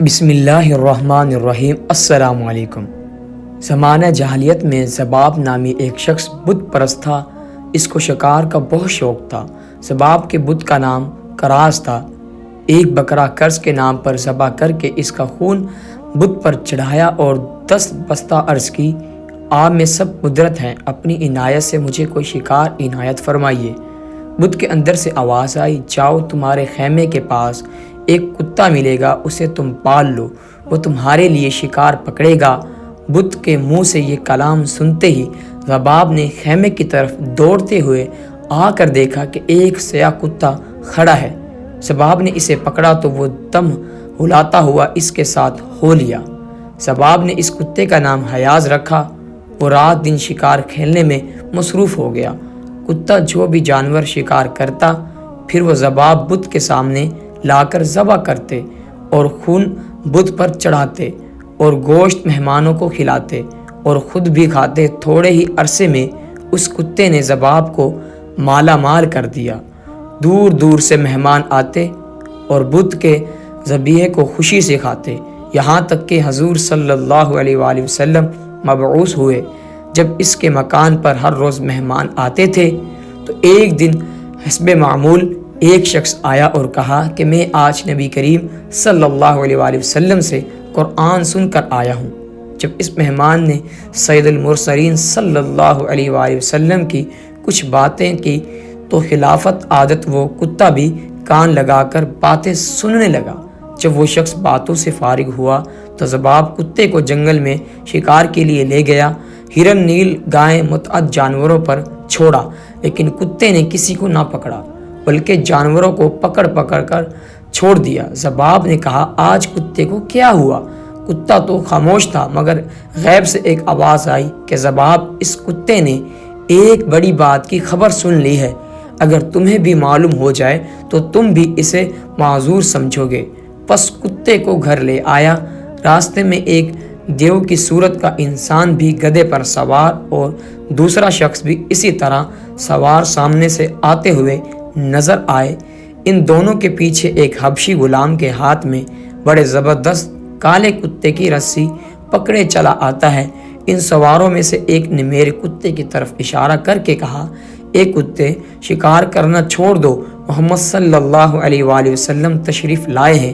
بسم اللہ الرحمن الرحیم۔ السلام علیکم۔ زمانہ جاہلیت میں زباب نامی ایک شخص بت پرست تھا۔ اس کو شکار کا بہت شوق تھا۔ زباب کے بت کا نام کراس تھا۔ ایک بکرا کرز کے نام پر ذبح کر کے اس کا خون بت پر چڑھایا اور 10 بستہ عرض کی، آپ میں سب قدرت ہیں، اپنی عنایت سے مجھے کوئی شکار عنایت فرمائیے۔ بت کے اندر سے آواز آئی، جاؤ تمہارے خیمے کے پاس ایک کتا ملے گا، اسے تم پال لو، وہ تمہارے لیے شکار پکڑے گا۔ بت کے منہ سے یہ کلام سنتے ہی زباب نے خیمے کی طرف دوڑتے ہوئے آ کر دیکھا کہ ایک سیاہ کتا کھڑا ہے۔ زباب نے اسے پکڑا تو وہ دم ہلاتا ہوا اس کے ساتھ ہو لیا۔ زباب نے اس کتے کا نام حیاض رکھا۔ وہ رات دن شکار کھیلنے میں مصروف ہو گیا۔ کتا جو بھی جانور شکار کرتا، پھر وہ زباب بت کے سامنے لا کر ذبح کرتے اور خون بت پر چڑھاتے اور گوشت مہمانوں کو کھلاتے اور خود بھی کھاتے۔ تھوڑے ہی عرصے میں اس کتے نے زباب کو مالا مال کر دیا۔ دور دور سے مہمان آتے اور بت کے ذبیحے کو خوشی سے کھاتے، یہاں تک کہ حضور صلی اللہ علیہ وآلہ وسلم مبعوث ہوئے۔ جب اس کے مکان پر ہر روز مہمان آتے تھے تو ایک دن حسب معمول ایک شخص آیا اور کہا کہ میں آج نبی کریم صلی اللہ علیہ وآلہ وسلم سے قرآن سن کر آیا ہوں۔ جب اس مہمان نے سید المرسلین صلی اللہ علیہ وآلہ وسلم کی کچھ باتیں کی تو خلافت عادت وہ کتا بھی کان لگا کر باتیں سننے لگا۔ جب وہ شخص باتوں سے فارغ ہوا تو زباب کتے کو جنگل میں شکار کے لیے لے گیا۔ ہرن، نیل گائیں، متعدد جانوروں پر چھوڑا، لیکن کتے نے کسی کو نہ پکڑا بلکہ جانوروں کو پکڑ پکڑ کر چھوڑ دیا۔ زباب نے کہا، آج کتے کو کیا ہوا؟ کتا تو خاموش تھا، مگر غیب سے ایک آواز آئی کہ زباب، اس کتے نے ایک بڑی بات کی خبر سن لی ہے، اگر تمہیں بھی معلوم ہو جائے تو تم بھی اسے معذور سمجھو گے۔ پس کتے کو گھر لے آیا۔ راستے میں ایک دیو کی صورت کا انسان بھی گدھے پر سوار اور دوسرا شخص بھی اسی طرح سوار سامنے سے آتے ہوئے نظر آئے۔ ان دونوں کے پیچھے ایک حبشی غلام کے ہاتھ میں بڑے زبردست کالے کتے کی رسی پکڑے چلا آتا ہے۔ ان سواروں میں سے ایک نے میرے کتے کی طرف اشارہ کر کے کہا، اے کتے، شکار کرنا چھوڑ دو، محمد صلی اللہ علیہ وآلہ وسلم تشریف لائے ہیں۔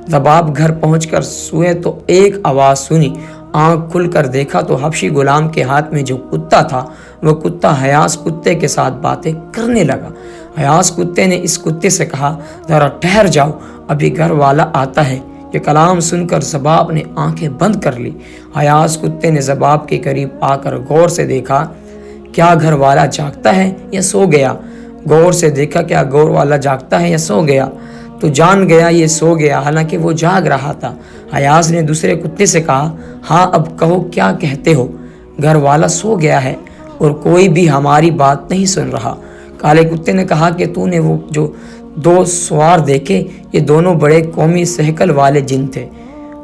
زباب گھر پہنچ کر سوئے تو ایک آواز سنی۔ آنکھ کھل کر دیکھا تو حبشی غلام کے ہاتھ میں جو کتا تھا وہ کتا حیاض کتے کے ساتھ باتیں کرنے لگا۔ حیاض کتے نے اس کتے سے کہا، ذرا ٹھہر جاؤ، ابھی گھر والا آتا ہے۔ یہ کلام سن کر زباب نے آنکھیں بند کر لی۔ حیاض کتے نے زباب کے قریب آ کر غور سے دیکھا، کیا گھر والا جاگتا ہے یا سو گیا؟ غور سے دیکھا، کیا گھر والا جاگتا ہے یا سو گیا؟ تو جان گیا یہ سو گیا، حالانکہ وہ جاگ رہا تھا۔ حیاض نے دوسرے کتے سے کہا، ہاں اب کہو کیا کہتے ہو؟ گھر والا سو گیا ہے اور کوئی بھی ہماری بات نہیں سن رہا۔ کالے کتے نے کہا کہ تو نے وہ جو 2 سوار دیکھے، یہ دونوں بڑے قومی سہکل والے جن تھے،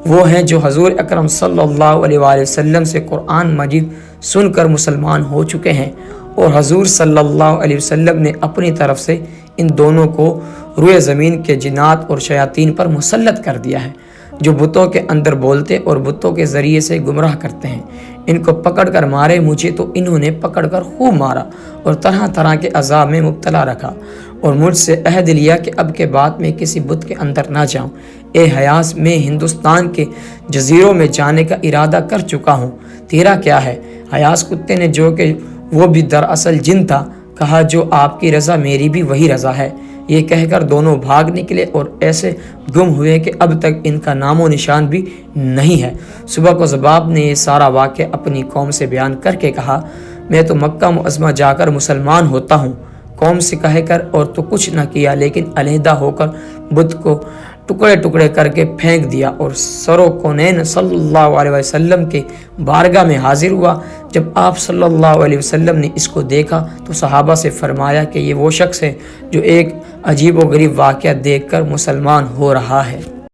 وہ ہیں جو حضور اکرم صلی اللہ علیہ وآلہ وسلم سے قرآن مجید سن کر مسلمان ہو چکے ہیں، اور حضور صلی اللہ علیہ وسلم نے اپنی طرف سے ان دونوں کو روئے زمین کے جنات اور شیاطین پر مسلط کر دیا ہے، جو بتوں کے اندر بولتے اور بتوں کے ذریعے سے گمراہ کرتے ہیں۔ ان کو پکڑ کر مارے، مجھے تو انہوں نے پکڑ کر خوب مارا اور طرح طرح کے عذاب میں مبتلا رکھا، اور مجھ سے عہد لیا کہ اب کے بعد میں کسی بت کے اندر نہ جاؤں۔ اے حیاض، میں ہندوستان کے جزیروں میں جانے کا ارادہ کر چکا ہوں، تیرا کیا ہے؟ حیاض کتے نے، جو کہ وہ بھی دراصل جن تھا، کہا، جو آپ کی رضا میری بھی وہی رضا ہے۔ یہ کہہ کر دونوں بھاگ نکلے اور ایسے گم ہوئے کہ اب تک ان کا نام و نشان بھی نہیں ہے۔ صبح کو زباب نے یہ سارا واقعہ اپنی قوم سے بیان کر کے کہا، میں تو مکہ معظمہ جا کر مسلمان ہوتا ہوں۔ قوم سے کہہ کر اور تو کچھ نہ کیا، لیکن علیحدہ ہو کر بت کو ٹکڑے ٹکڑے کر کے پھینک دیا اور سرو کونین صلی اللہ علیہ وسلم کے بارگاہ میں حاضر ہوا۔ جب آپ صلی اللہ علیہ وسلم نے اس کو دیکھا تو صحابہ سے فرمایا کہ یہ وہ شخص ہے جو ایک عجیب و غریب واقعہ دیکھ کر مسلمان ہو رہا ہے۔